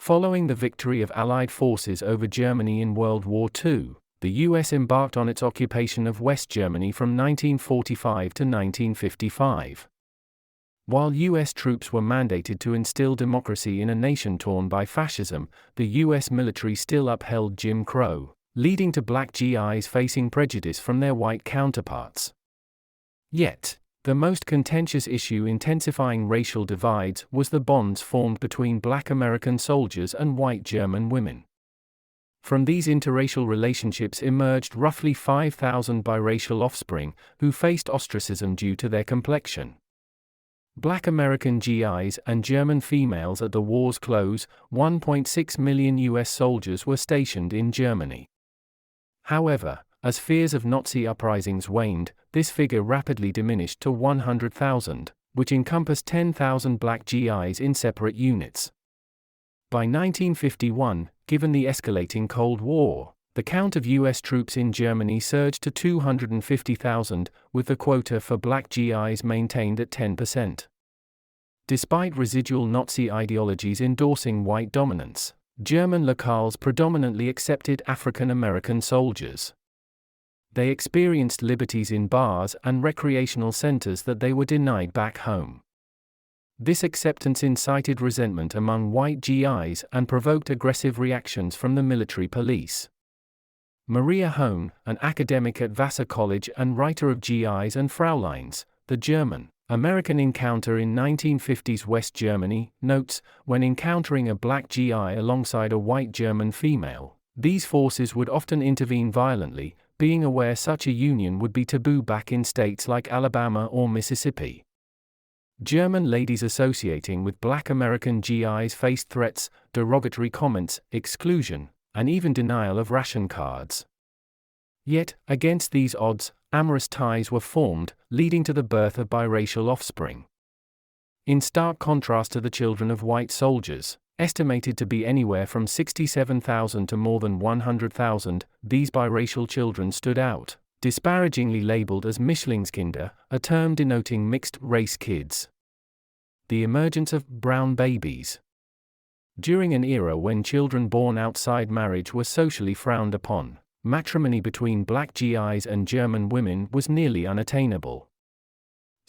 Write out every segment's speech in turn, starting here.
Following the victory of Allied forces over Germany in World War II, the US embarked on its occupation of West Germany from 1945 to 1955. While US troops were mandated to instill democracy in a nation torn by fascism, the US military still upheld Jim Crow, leading to black GIs facing prejudice from their white counterparts. Yet, the most contentious issue intensifying racial divides was the bonds formed between black American soldiers and white German women. From these interracial relationships emerged roughly 5,000 biracial offspring, who faced ostracism due to their complexion. Black American GIs and German females at the war's close, 1.6 million US soldiers were stationed in Germany. However, as fears of Nazi uprisings waned, this figure rapidly diminished to 100,000, which encompassed 10,000 black GIs in separate units. By 1951, given the escalating Cold War, the count of US troops in Germany surged to 250,000, with the quota for black GIs maintained at 10%. Despite residual Nazi ideologies endorsing white dominance, German locales predominantly accepted African American soldiers. They experienced liberties in bars and recreational centers that they were denied back home. This acceptance incited resentment among white GIs and provoked aggressive reactions from the military police. Maria Hohn, an academic at Vassar College and writer of GIs and Frauleins, the German-American encounter in 1950s West Germany, notes, when encountering a black GI alongside a white German female, these forces would often intervene violently, being aware such a union would be taboo back in states like Alabama or Mississippi. German ladies associating with black American GIs faced threats, derogatory comments, exclusion, and even denial of ration cards. Yet, against these odds, amorous ties were formed, leading to the birth of biracial offspring. In stark contrast to the children of white soldiers, estimated to be anywhere from 67,000 to more than 100,000, these biracial children stood out, disparagingly labeled as Mischlingskinder, a term denoting mixed-race kids. The emergence of brown babies. During an era when children born outside marriage were socially frowned upon, matrimony between black GIs and German women was nearly unattainable.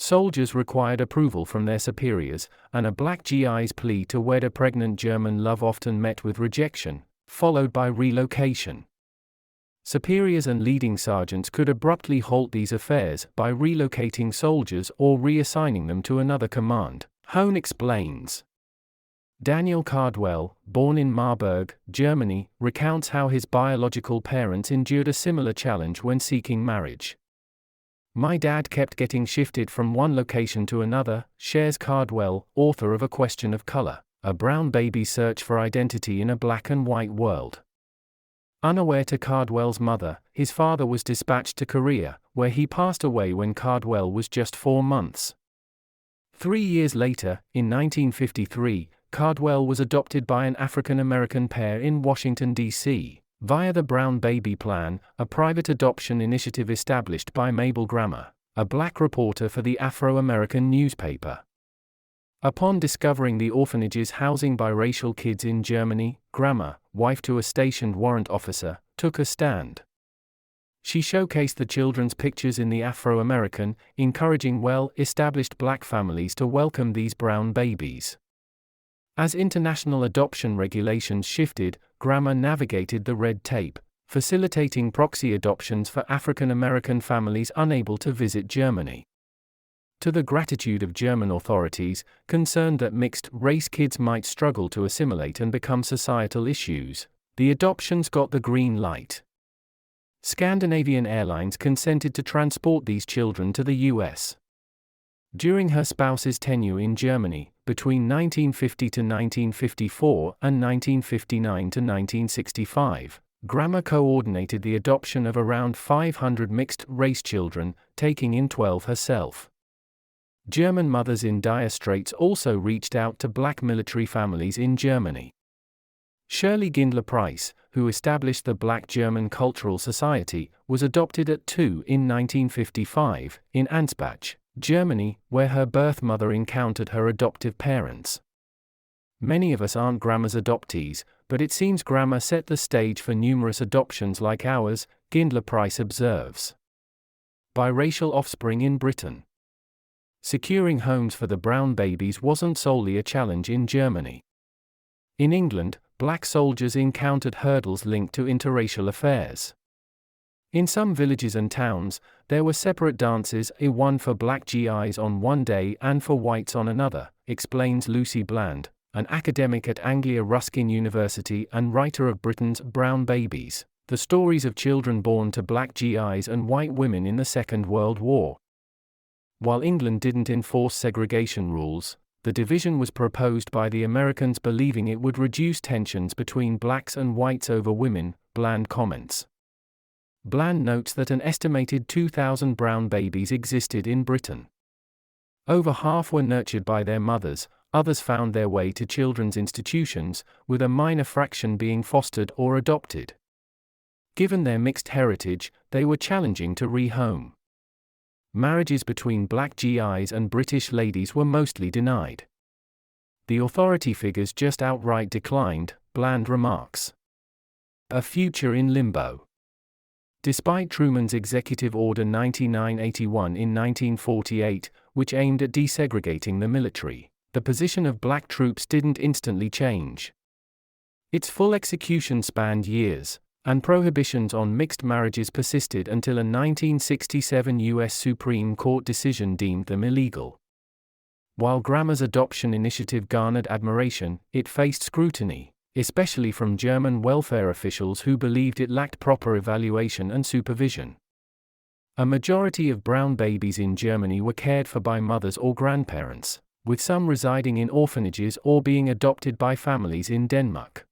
Soldiers required approval from their superiors, and a black GI's plea to wed a pregnant German love often met with rejection, followed by relocation. Superiors and leading sergeants could abruptly halt these affairs by relocating soldiers or reassigning them to another command, Hohn explains. Daniel Cardwell, born in Marburg, Germany, recounts how his biological parents endured a similar challenge when seeking marriage. My dad kept getting shifted from one location to another, shares Cardwell, author of A Question of Color, A Brown Baby's Search for Identity in a Black and White World. Unaware to Cardwell's mother, his father was dispatched to Korea, where he passed away when Cardwell was just 4 months. 3 years later, in 1953, Cardwell was adopted by an African-American pair in Washington, D.C., via the Brown Baby Plan, a private adoption initiative established by Mabel Grammer, a black reporter for the Afro-American newspaper. Upon discovering the orphanages housing biracial kids in Germany, Grammer, wife to a stationed warrant officer, took a stand. She showcased the children's pictures in the Afro-American, encouraging well-established black families to welcome these brown babies. As international adoption regulations shifted, Grammer navigated the red tape, facilitating proxy adoptions for African American families unable to visit Germany. To the gratitude of German authorities, concerned that mixed-race kids might struggle to assimilate and become societal issues, the adoptions got the green light. Scandinavian Airlines consented to transport these children to the U.S. During her spouse's tenure in Germany, between 1950 to 1954 and 1959 to 1965, Grammer coordinated the adoption of around 500 mixed-race children, taking in 12 herself. German mothers in dire straits also reached out to black military families in Germany. Shirley Gindler Price, who established the Black German Cultural Society, was adopted at 2 in 1955, in Ansbach, Germany, where her birth mother encountered her adoptive parents. Many of us aren't Grammar's adoptees, but it seems Grammar set the stage for numerous adoptions like ours, Gindler Price observes. Biracial offspring in Britain. Securing homes for the brown babies wasn't solely a challenge in Germany. In England, black soldiers encountered hurdles linked to interracial affairs. In some villages and towns, there were separate dances, one for black GIs on one day and for whites on another, explains Lucy Bland, an academic at Anglia Ruskin University and writer of Britain's Brown Babies, the stories of children born to black GIs and white women in the Second World War. While England didn't enforce segregation rules, the division was proposed by the Americans believing it would reduce tensions between blacks and whites over women, Bland comments. Bland notes that an estimated 2,000 brown babies existed in Britain. Over half were nurtured by their mothers, others found their way to children's institutions, with a minor fraction being fostered or adopted. Given their mixed heritage, they were challenging to rehome. Marriages between black GIs and British ladies were mostly denied. The authority figures just outright declined, Bland remarks. A future in limbo. Despite Truman's Executive Order 9981 in 1948, which aimed at desegregating the military, the position of black troops didn't instantly change. Its full execution spanned years, and prohibitions on mixed marriages persisted until a 1967 U.S. Supreme Court decision deemed them illegal. While Grammar's adoption initiative garnered admiration, it faced scrutiny, especially from German welfare officials who believed it lacked proper evaluation and supervision. A majority of brown babies in Germany were cared for by mothers or grandparents, with some residing in orphanages or being adopted by families in Denmark.